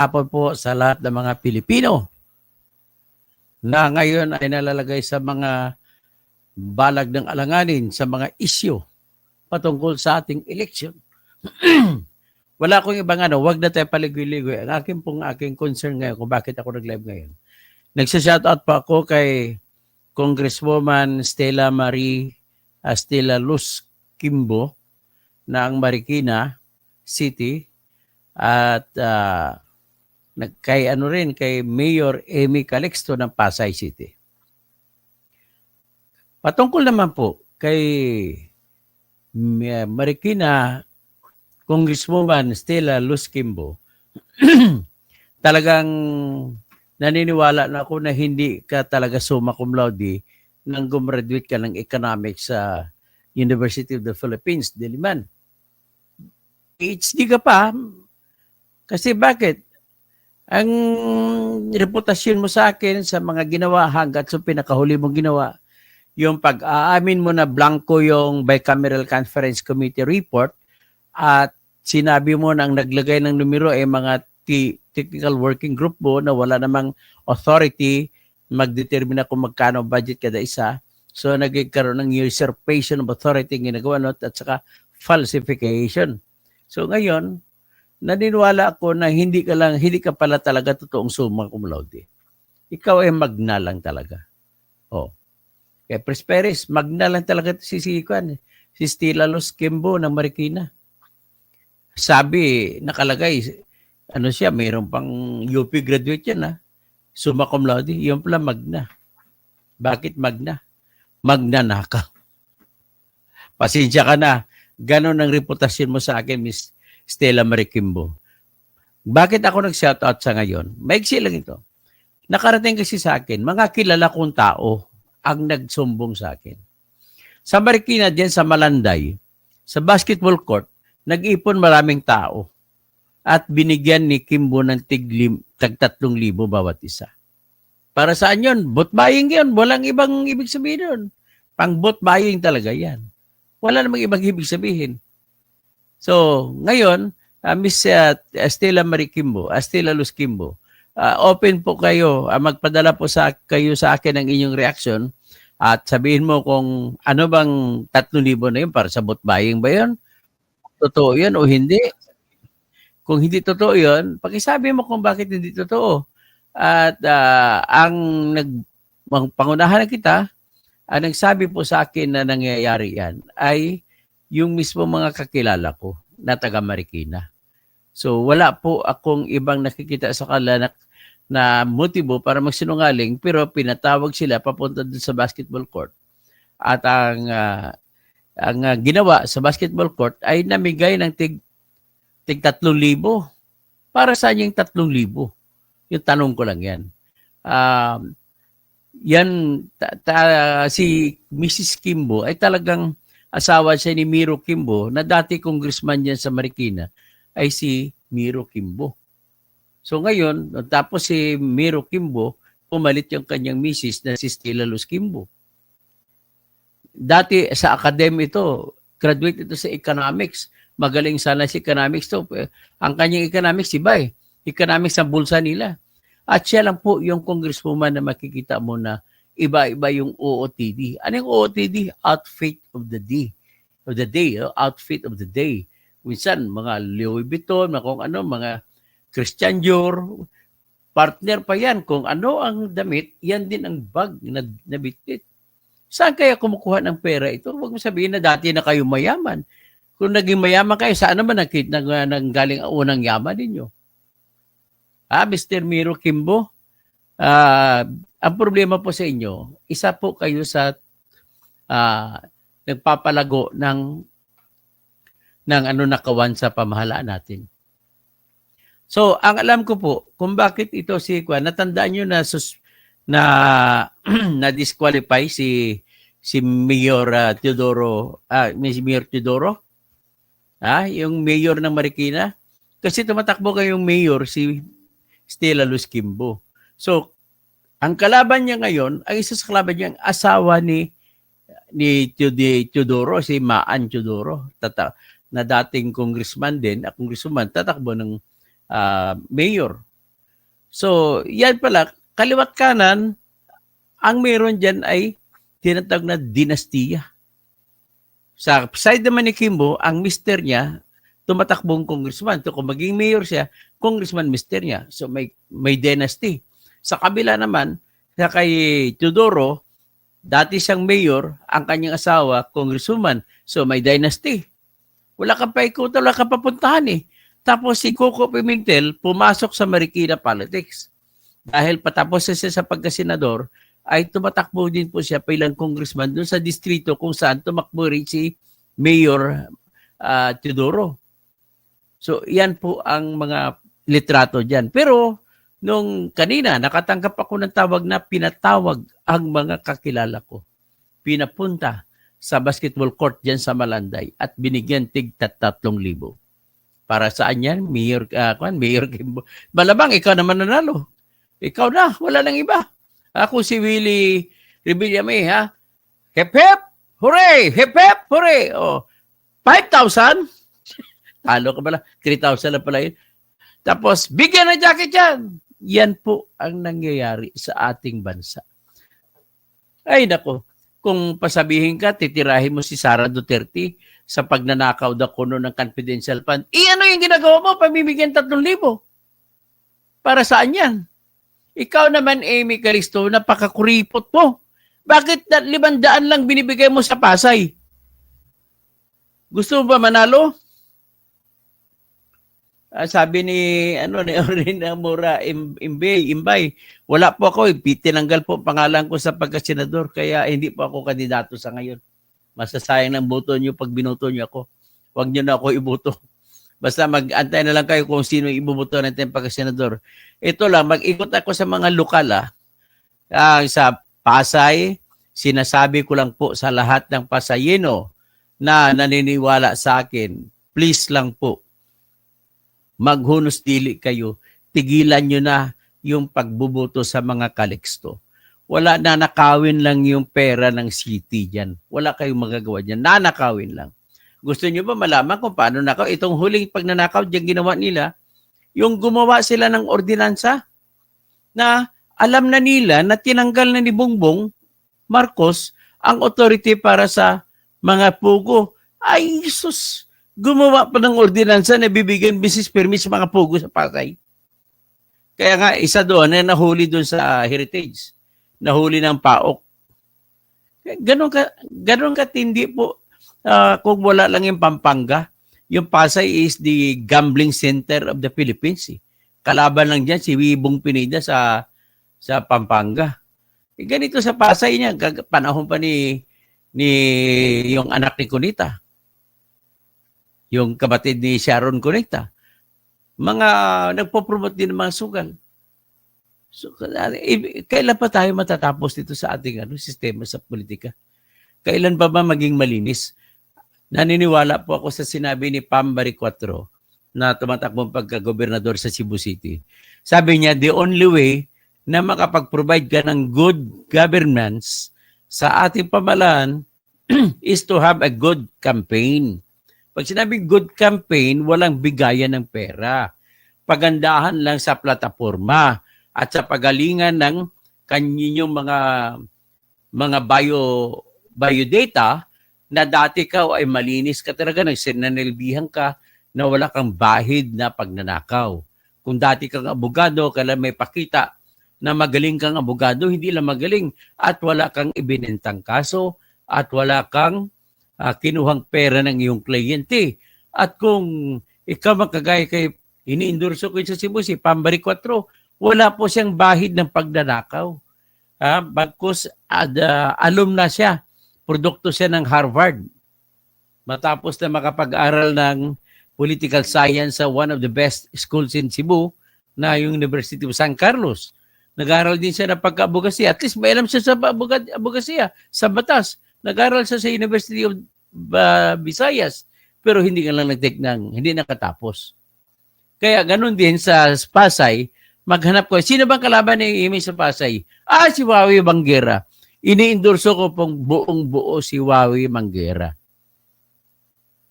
hapon po sa lahat ng mga Pilipino na ngayon ay nalalagay sa mga balag ng alanganin sa mga isyu patungkol sa ating eleksyon. Wala akong ibang wag na tayo paligoy-ligoy. Ang aking concern ngayon kung bakit ako nag-live ngayon. Nagsashoutout po ako kay Congresswoman Stella Marie Stella Luz Kimbo ng Marikina City at kay kay Mayor Amy Calixto ng Pasay City. Patungkol naman po kay Marikina Congresswoman Stella Luz Kimbo, talagang naniniwala na ako na hindi ka talaga summa cum laude nang gumraduate ka ng economics sa University of the Philippines, Diliman. PhD ka pa. Kasi bakit? Ang reputasyon mo sa akin sa mga ginawa hanggat sa pinakahuli mong ginawa, yung pag-aamin mo na blanco yung Bicameral Conference Committee report at sinabi mo na ang naglagay ng numero ay mga technical working group mo na wala namang authority magdetermina kung magkano budget kada isa. So nagkaroon ng usurpation of authority ng ginagawa at saka falsification. So ngayon, naniniwala ako na hindi ka pala talaga totoong summa cum laude. Ikaw ay magna lang talaga. Oh. Kaya Prosperis, magna lang talaga si Stella Luz Kimbo ng Marikina. Sabi, nakalagay, siya, mayroon pang UP graduate yan, summa cum laude, yung pala magna. Bakit magna? Magna naka. Pasensya ka na. Ganon ang reputasyon mo sa akin, Miss Stella Marie Kimbo. Bakit ako nag-shoutout sa ngayon? Maiksi lang ito. Nakarating kasi sa akin, mga kilala kong tao ang nagsumbong sa akin. Sa Marikina, diyan sa Malanday, sa basketball court, nag-ipon maraming tao at binigyan ni Kimbo ng tag 3,000 bawat isa. Para saan yun? Vote buying yun. Walang ibang ibig sabihin yun. Pang vote buying talaga yan. Wala namang ibang ibig sabihin. So, ngayon, Miss Stella Marie Kimbo, Stella Luz Kimbo, open po kayo, magpadala po kayo sa akin ng inyong reaction at sabihin mo kung ano bang 3,000 na yun para sa vote buying ba yun? Totoo yun o hindi? Kung hindi totoo yun, pakisabi mo kung bakit hindi totoo. At ang pangunahan na kita, ang nagsabi po sa akin na nangyayari yan ay yung mismo mga kakilala ko na taga Marikina. So wala po akong ibang nakikita sa kanila na motibo para magsinungaling, pero pinatawag sila papunta dun sa basketball court. At ang ginawa sa basketball court ay namigay ng tig 3,000. Para saan yung 3,000? Yung tanong ko lang yan. Si Mrs. Kimbo ay talagang asawa siya ni Miro Kimbo na dati congressman yan sa Marikina ay si Miro Kimbo. So ngayon, tapos si Miro Kimbo, pumalit yung kanyang misis na si Stella Luz Kimbo. Dati sa academy ito, graduate ito sa economics. Magaling sana si economics to. Ang kanyang economics, iba eh. Economics ang bulsa nila. At siya lang po yung congresswoman na makikita mo na iba-iba yung OOTD. Ano yung OOTD? Outfit of the day. Outfit of the day. Minsan, mga Louis Vuitton, mga Christian Dior, partner pa yan. Kung ano ang damit, yan din ang bag na bitbit. Saan kaya kumukuha ng pera ito? Huwag mo sabihin na dati na kayo mayaman. Kung naging mayaman kayo, saan naman nanggaling ang unang yaman ninyo? Mr. Miro Kimbo, ang problema po sa inyo, isa po kayo sa nagpapalago ng nakawan sa pamahalaan natin. So, ang alam ko po, kung bakit ito natandaan nyo na disqualify si Mayor Teodoro, Mayor Teodoro, yung mayor ng Marikina, kasi tumatakbo kayong mayor si Stella Luz Kimbo. So, ang kalaban niya ngayon, ang isa sa kalaban niya, ang asawa ni Teodoro, si Maan Teodoro, na dating congressman din, congresswoman, tatakbo ng mayor. So, yan pala, kaliwat kanan, ang meron dyan ay tinatawag na dinastiya. Sa side naman ni Kimbo, ang mister niya, tumatakbong congressman. So, kung maging mayor siya, congressman mister niya. So, may dynasty. Sa kabila naman, sa kay Teodoro, dati siyang mayor, ang kanyang asawa, congresswoman. So, may dynasty. Wala kang paikutan, wala kang papuntahan eh. Tapos si Coco Pimentel pumasok sa Marikina politics. Dahil patapos siya sa pagkasenador, ay tumatakbo din po siya bilang congressman doon sa distrito kung saan tumakbo rin si Mayor Teodoro. So, yan po ang mga litrato dyan. Pero, nung kanina, nakatanggap ako ng tawag na pinatawag ang mga kakilala ko. Pinapunta sa basketball court dyan sa Malanday at binigyan tig 3,000. Para saan yan? Mayor Kimbo. Malamang, ikaw naman nanalo. Ikaw na, wala nang iba. Ako si Willie Revillame, ha? Hep, hep, hooray! Hep, hep, hooray! Oh, 5,000? Talo ka pala. 3,000 na pala yun. Tapos, bigyan ng jacket yan. Yan po ang nangyayari sa ating bansa. Ay, nako. Kung pasabihin ka, titirahin mo si Sara Duterte sa pagnanakaw daw kuno ng confidential fund. Ano yung ginagawa mo? Pamimigyan 3,000. Para saan yan? Ikaw naman, Amy Calisto, napakakuripot mo. Bakit 500 lang binibigay mo sa Pasay? Gusto mo ba manalo? Sabi ni Orina Mora Imbay, wala po ako, tinanggal po pangalan ko sa pagkasenador kaya hindi po ako kandidato sa ngayon. Masasayang ng boto niyo pag binoto niyo ako. Huwag niyo na ako iboto. Basta mag-antay na lang kayo kung sino iboboto natin pagkasenador. Ito lang, mag-ikot ako sa mga lokal sa Pasay. Sinasabi ko lang po sa lahat ng Pasayeno na naniniwala sa akin, please lang po, maghunos dili kayo, tigilan nyo na yung pagbuboto sa mga kaliksto. Wala, nanakawin lang yung pera ng city dyan. Wala kayong magagawa dyan. Nanakawin lang. Gusto nyo ba malaman kung paano nakaw? Itong huling pagnanakaw dyan ginawa nila, yung gumawa sila ng ordinansa na alam na nila na tinanggal na ni Bongbong Marcos ang authority para sa mga pugo. Ay, Jesus! Gumawa pa ng ordinansa na bibigyan business permit sa mga pugo sa Pasay. Kaya nga, isa doon na nahuli doon sa Heritage. Nahuli ng PAOK. Ganon katindi po kung wala lang yung Pampanga. Yung Pasay is the gambling center of the Philippines. Kalaban lang dyan si Wibong Pineda sa Pampanga. Ganito sa Pasay niya, panahon pa ni yung anak ni Cunita. Yung kapatid ni Sharon Cunita. Mga nagpo-promote din ng mga sugal. So, kailan pa tayo matatapos dito sa ating sistema sa politika? Kailan pa ba maging malinis? Naniniwala po ako sa sinabi ni Pam Baricotro na tumatakbong pagka-gobernador sa Cebu City. Sabi niya, the only way na makapag-provide ka ng good governance sa ating pamahalaan is to have a good campaign. Pag sinabing good campaign, walang bigayan ng pera. Pagandahan lang sa plataforma at sa pagalingan ng kanyang mga biodata na dati ka ay malinis ka talaga, nanilbihan ka na wala kang bahid na pagnanakaw. Kung dati kang abogado, kailan may pakita na magaling kang abogado, hindi lang magaling at wala kang ibinentang kaso at wala kang kinuhang pera ng iyong kliyente. At kung ikaw makagaya kay ini-endorso ko sa Cebu, si Pam Baricotro, wala po siyang bahid ng pagnanakaw. Bagkus alumna siya, produkto siya ng Harvard. Matapos na makapag-aral ng political science sa one of the best schools in Cebu, na yung University of San Carlos. Nag-aral din siya ng pagka-abogasiya. At least may alam siya sa abogasiya, sa batas. Nag-aral siya sa University of Visayas, pero hindi ka lang nag-take hindi nakatapos. Kaya ganun din sa Pasay, maghanap ko, sino bang kalaban ni Amy sa Pasay? Si Wawi Manguera. Ini-endorso ko pong buong-buo si Wawi Manguera.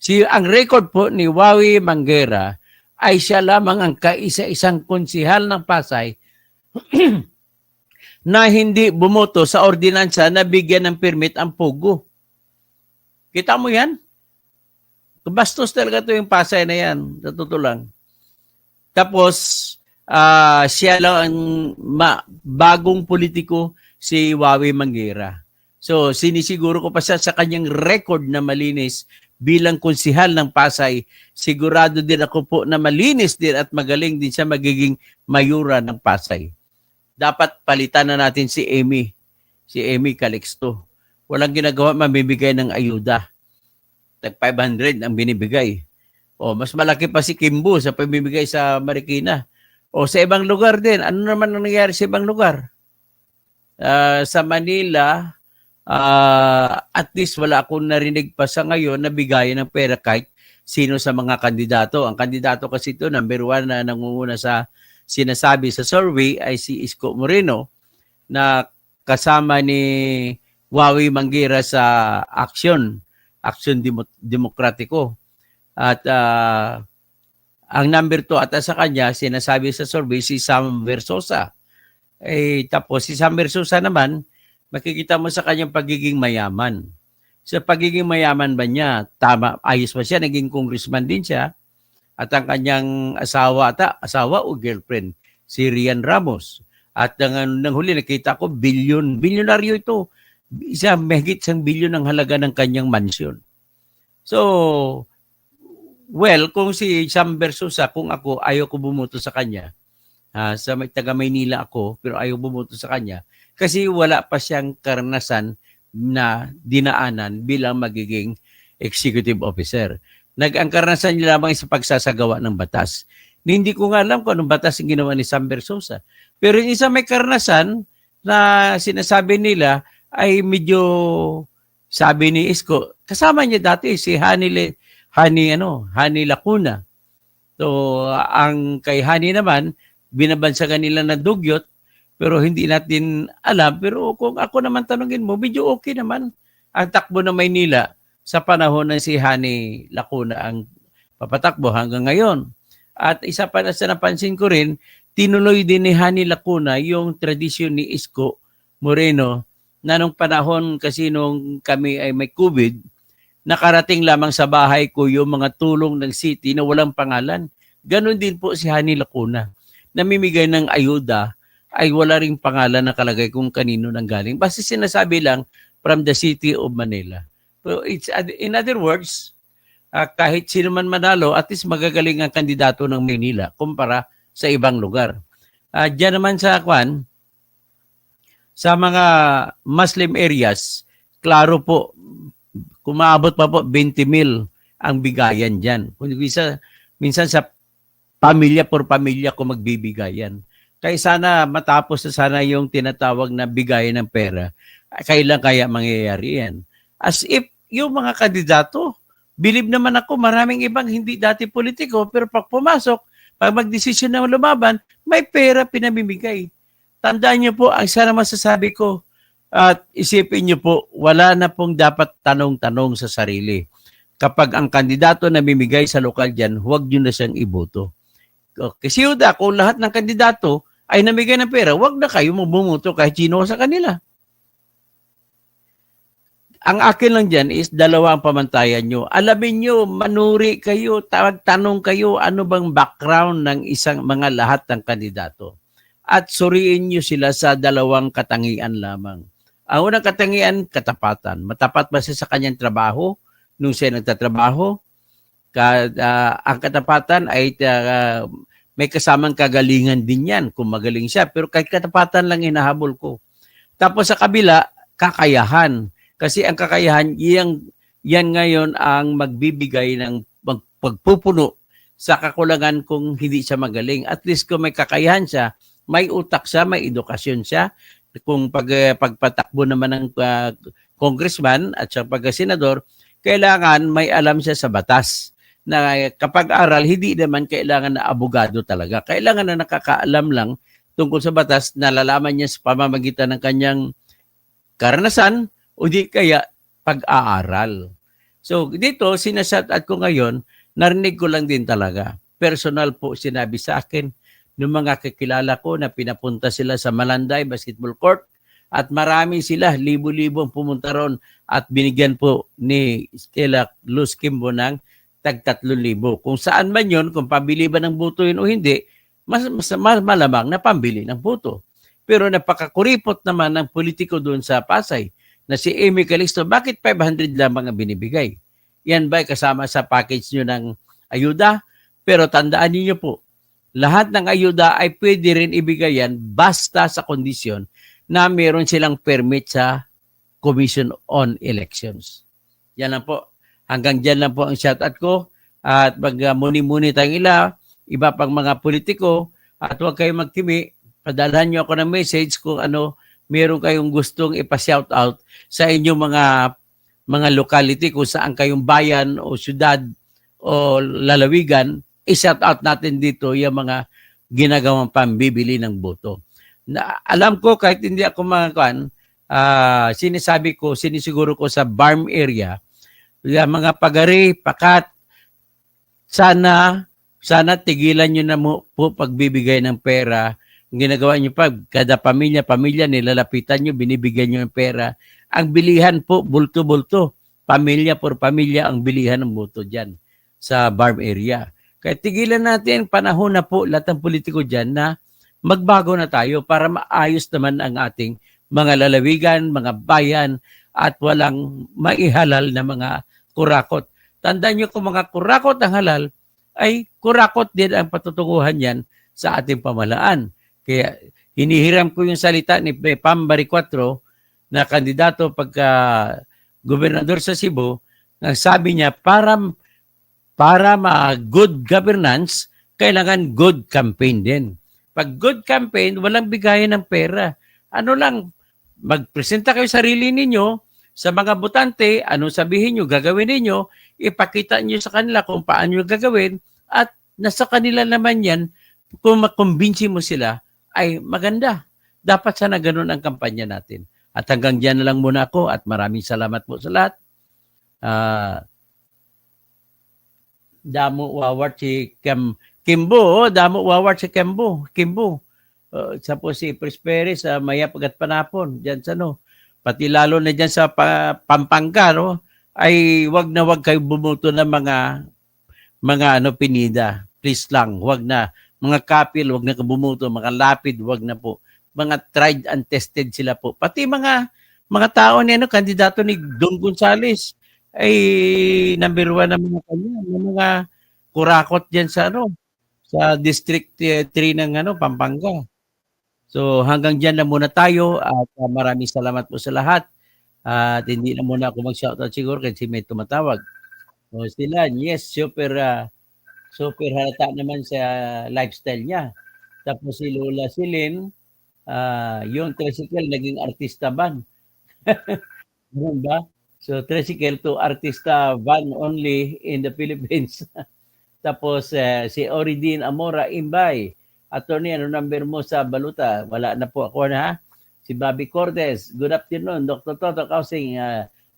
Ang record po ni Wawi Manguera ay siya lamang ang kaisa-isang konsihal ng Pasay na hindi bumoto sa ordinansa na bigyan ng permit ang Pogo. Kita mo yan? Bastos talaga to yung Pasay na yan. Sa totoo lang. Tapos, siya lang ang bagong politiko, si Wawi Manguera. So, sinisiguro ko pa siya sa kanyang record na malinis bilang konsihal ng Pasay. Sigurado din ako po na malinis din at magaling din siya magiging mayura ng Pasay. Dapat palitan na natin si Amy. Si Amy Calixto. Walang ginagawa, mamibigay ng ayuda. Tag 500 ang binibigay. O, mas malaki pa si Kimbo sa pamimigay sa Marikina. O, sa ibang lugar din. Ano naman ang nangyayari sa ibang lugar? Sa Manila, at least wala akong narinig pa sa ngayon na bigayan ng pera kahit sino sa mga kandidato. Ang kandidato kasi ito, number 1 na nangunguna sa sinasabi sa survey ay si Isko Moreno na kasama ni Wawi Manguera sa Action Demokratiko. At ang number 2 at sa kanya, sinasabi sa survey si Sam Versosa. Tapos si Sam Versosa naman, makikita mo sa kanyang pagiging mayaman. Sa pagiging mayaman ba niya, tama, ayos ba siya, naging congressman din siya. At ang kanyang asawa o girlfriend, si Rian Ramos. At nang huli nakita ko, bilyonaryo ito. Mahigit 1 bilyon ang halaga ng kanyang mansion. So, well, kung si Sam Versosa, kung ako, ayaw ko bumoto sa kanya. Sa taga Maynila ako, pero ayaw bumoto sa kanya. Kasi wala pa siyang karanasan na dinaanan bilang magiging executive officer. Ang karanasan niya lamang sa pagsasagawa ng batas. Hindi ko nga alam kung anong batas ang ginawa ni Sam Versosa. Pero yung isa may karanasan na sinasabi nila ay medyo, sabi ni Isko, kasama niya dati si Hani Lacuna. So, ang kay Hani naman, binabansagan nila na dugyot, pero hindi natin alam. Pero kung ako naman tanungin mo, medyo okay naman ang takbo ng Maynila sa panahon ng si Hani Lacuna ang papatakbo hanggang ngayon. At isa pa na sa napansin ko rin, tinuloy din ni Hani Lacuna yung tradisyon ni Isko Moreno na nung panahon kasi nung kami ay may COVID, nakarating lamang sa bahay ko yung mga tulong ng city na walang pangalan. Ganon din po si Hani Lacuna. Namimigay ng ayuda ay wala ring pangalan na kalagay kung kanino nang galing. Basta sinasabi lang from the city of Manila. So in other words, kahit sino man manalo, at least magagaling ang kandidato ng Manila kumpara sa ibang lugar. Diyan naman sa mga Muslim areas, klaro po, kumaabot pa po 20,000 ang bigayan dyan. Minsan sa pamilya por pamilya ko magbibigayan. Kaya sana matapos na sana yung tinatawag na bigayan ng pera. Kailan kaya mangyayari yan? As if yung mga kandidato, believe naman ako, maraming ibang hindi dati politiko, pero pag pumasok, pag magdesisyon na lumaban, may pera pinamimigay. Tandaan niyo po, ang sana masasabi ko, at isipin niyo po, wala na pong dapat tanong-tanong sa sarili. Kapag ang kandidato na mimigay sa lokal dyan, huwag niyo na siyang iboto. Kasi kung lahat ng kandidato ay namigay ng pera, huwag na kayo bumoto kahit sino sa kanila. Ang akin lang dyan is dalawa ang pamantayan nyo. Alamin nyo, manuri kayo, tanong kayo, ano bang background ng mga lahat ng kandidato. At suriin nyo sila sa dalawang katangian lamang. Ang unang katangian, katapatan. Matapat ba siya sa kanyang trabaho nung siya nagtatrabaho? Ang katapatan ay may kasamang kagalingan din yan kung magaling siya. Pero kahit katapatan lang hinahabol ko. Tapos sa kabila, kakayahan. Kasi ang kakayahan, yan ngayon ang magbibigay ng pagpupuno sa kakulangan kung hindi siya magaling. At least kung may kakayahan siya, may utak siya, may edukasyon siya. Kung pagpatakbo naman ng congressman at sa pagkasenador, kailangan may alam siya sa batas. Na kapag aral, hindi naman kailangan na abogado talaga. Kailangan na nakakaalam lang tungkol sa batas, nalalaman niya sa pamamagitan ng kanyang karanasan, o di kaya pag-aaral. So dito, sinashout out ko ngayon, narinig ko lang din talaga. Personal po sinabi sa akin ng mga kakilala ko na pinapunta sila sa Malanday Basketball Court at marami sila, libo-libo ang pumunta ron at binigyan po ni Stella Luz Kimbo ng tag 3,000. Kung saan man yun, kung pabili ba ng boto yun o hindi, mas malamang na pambili ng boto. Pero napakakuripot naman ng politiko doon sa Pasay na si Amy Calixto, bakit 500 lamang ang binibigay? Yan ba kasama sa package nyo ng ayuda? Pero tandaan niyo po, lahat ng ayuda ay pwede rin ibigay yan basta sa kondisyon na meron silang permit sa Commission on Elections. Yan lang po. Hanggang dyan lang po ang shoutout ko. At mag-muni-muni tayong iba pang mga politiko. At huwag kayong magkimi. Padalhan nyo ako ng message kung ano meron kayong gustong ipa-shoutout sa inyong mga locality kung saan kayong bayan o syudad o lalawigan. I-shoutout natin dito yung mga ginagawang pambibili ng boto. Alam ko kahit hindi ako sinisiguro ko sa Barm area, yung mga pagari, pakat, sana tigilan nyo na po pagbibigay ng pera. Ginagawa nyo pa, kada pamilya, nilalapitan nyo, binibigyan nyo ng pera. Ang bilihan po, bulto-bulto. Pamilya por pamilya ang bilihan ng boto dyan sa Barm area. Kaya tigilan natin, panahon na po lahat ng politiko dyan na magbago na tayo para maayos naman ang ating mga lalawigan, mga bayan, at walang maihalal na mga kurakot. Tandaan nyo kung mga kurakot ang halal, ay kurakot din ang patutunguhan yan sa ating pamahalaan. Kaya hinihiram ko yung salita ni Pam Bariccuatro na kandidato pagka gobernador sa Cebu, na sabi niya para good governance, kailangan good campaign din. Pag good campaign, walang bigayan ng pera. Ano lang, magpresenta kayo sarili ninyo sa mga botante, anong sabihin nyo, gagawin ninyo, ipakita nyo sa kanila kung paano nyo gagawin, at nasa kanila naman yan, kung makumbinsi mo sila, ay maganda. Dapat sana ganun ang kampanya natin. At hanggang dyan na lang muna ako at maraming salamat po sa lahat. Damo wawart si Kimbo, damo wawart si Kimbo. Sa po si Prosperis sa Maya Pagat Panapon, diyan sa pati lalo na diyan sa Pampanga, ay wag kayo bumuto ng mga pinida. Please lang, wag na. Mga kapil, wag na bumuto, mga lapid, wag na po. Mga tried and tested sila po. Pati mga tao ni kandidato ni Don Gonzales ay number 1 na mga kanya, mga kurakot diyan sa sa District 3 ng Pampanga. So hanggang diyan na muna tayo at maraming salamat po sa lahat. At hindi na muna ako mag-shoutout siguro kasi may tumatawag. So sila, yes, super halata naman sa lifestyle niya. Tapos si Lola Silin, yung tricycle naging artista van. Ganun ba? So tricycle to artista van only in the Philippines. Tapos si Oridin Amora Imbay. Attorney, ano number mo sa baluta? Wala na po ako na. Si Bobby Cortez. Good afternoon, Dr. Toto Kausing,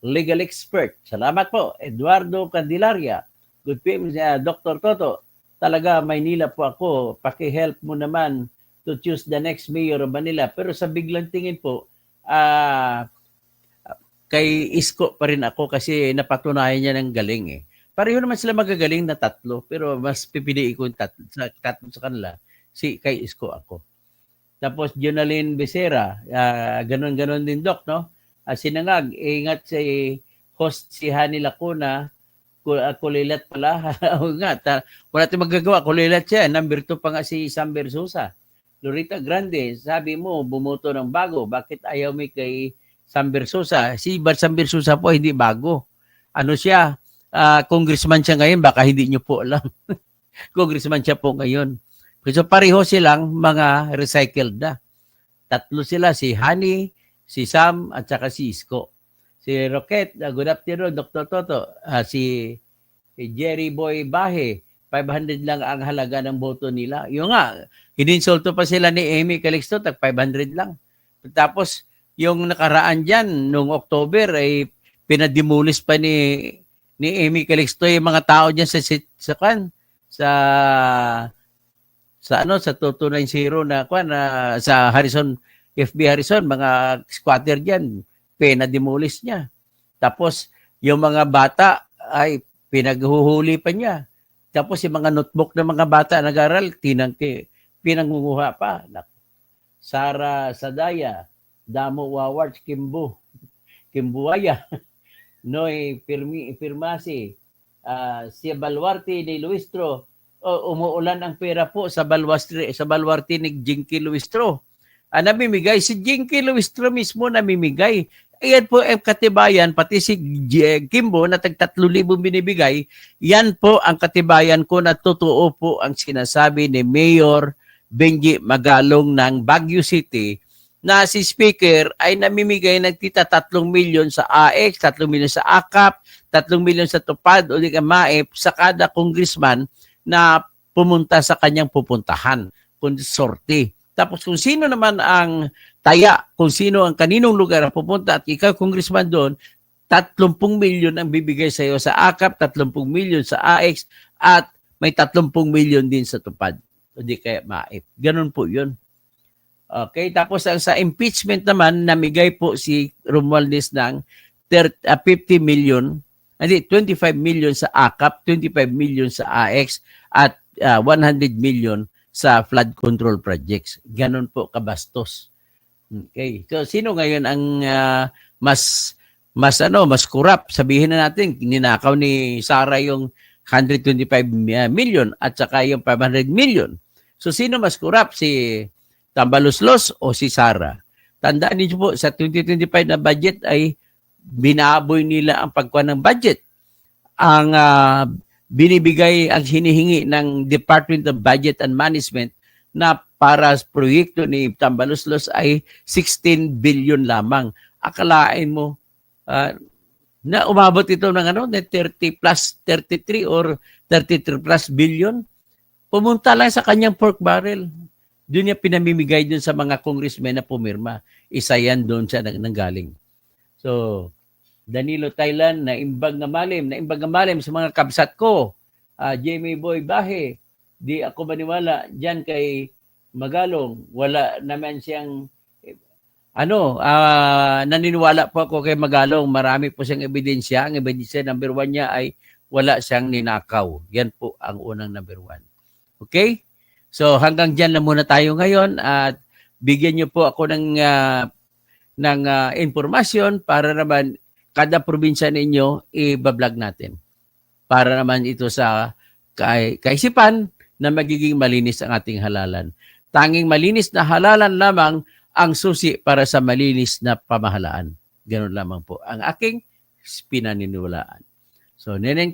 legal expert. Salamat po. Eduardo Candelaria. Good PM, Dr. Toto. Talaga, Maynila po ako. Paki-help mo naman to choose the next mayor of Manila. Pero sa biglang tingin po, kay Isko pa rin ako kasi napatunayan niya ng galing eh. Pareho naman sila magagaling na tatlo, pero mas pipiliin ko yung tatlo sa kanila. Kay Isko ako. Tapos Jonalyn Becerra, ganon din Doc, no? Sinangag, ingat si host si Hani Lacuna, kulilat pala. Wala tayong magagawa, kulilat siya. Number 2 pa nga si Sam Versosa. Lorita Grande, sabi mo, bumoto ng bago. Bakit ayaw mo kay Sam Versosa? Si Sam Versosa po, hindi bago. Ano siya? Congressman siya ngayon, baka hindi nyo po alam. Congressman siya po ngayon. So pareho silang mga recycled na. Tatlo sila, si Hani, si Sam, at saka si Isko. Si Roquette, good afternoon, Dr. Toto. Si Jerry Boy Bahe, 500 lang ang halaga ng boto nila. Yung nga, hininsulto pa sila ni Amy Calixto, 500 lang. Tapos, yung nakaraan dyan, noong October, ay pinadimulis pa ni Amy Calixto yung mga tao dyan sa sa ano sa 290 na sa Harrison FB Harrison, mga squatter diyan, pina-demolish niya. Tapos yung mga bata ay pinaghuhuli pa niya. Tapos yung mga notebook ng mga bata nag-aral, pinangunguha pa. Sara Sadaya, Damo Wawards, Kimbuaya, Noy Firmasi, si Baluarte de Luistro. Umuulan ang pera po sa Baluarte ni Jinky Luistro. Namimigay si Jinky Luistro mismo, namimigay. Ayan po ang katibayan, pati si Kimbo na tag 3,000 binibigay, yan po ang katibayan ko na totoo po ang sinasabi ni Mayor Benji Magalong ng Baguio City na si Speaker ay namimigay ng tita 3 milyon sa AX, 3 milyon sa AKAP, 3 milyon sa Tupad o di ka MAEP sa kada congressman na pumunta sa kanyang pupuntahan, konsorte. Tapos kung sino naman ang taya, kung sino ang kaninong lugar ang pupunta at ikaw congressman doon, 30 milyon ang bibigay sa iyo sa AKAP, 30 milyon sa AX at may 30 milyon din sa Tupad o di kaya MAEP. Ganun po yun. Okay, tapos ang sa impeachment naman, namigay po si Romualdez ng 50 million, 25 million sa AKAP, 25 million sa AX, at 100 million sa flood control projects. Ganon po kabastos. Okay. So sino ngayon ang mas corrupt? Sabihin na natin, ninakaw ni Sara yung 125 million at saka yung 500 million. So sino mas corrupt? Si Tambaluslos o si Sara? Tandaan niyo po, sa 2025 na budget ay binaboy nila ang pagkuha ng budget. Ang binibigay, ang hinihingi ng Department of Budget and Management na para sa proyekto ni Tambaluslos ay 16 billion lamang. Akalain mo na umabot ito ng 30 plus 33 or 33 plus billion? Pumunta lang sa kanyang pork barrel. Doon niya pinamimigay doon sa mga congressmen na pumirma. Isa yan doon siya nanggaling. So, Danilo Thailand, naimbag na malim sa mga kabsat ko. Jamie Boy Bahe, di ako maniwala dyan kay Magalong. Wala naman siyang, naniniwala po ako kay Magalong. Marami po siyang ebidensya. Ang ebidensya number 1 niya ay wala siyang ninakaw. Yan po ang unang number 1. Okay? So hanggang dyan na muna tayo ngayon at bigyan niyo po ako ng informasyon para naman kada probinsya ninyo i-vlog natin. Para naman ito sa kaisipan na magiging malinis ang ating halalan. Tanging malinis na halalan lamang ang susi para sa malinis na pamahalaan. Ganun lamang po ang aking pinaniniwalaan. So, Neneng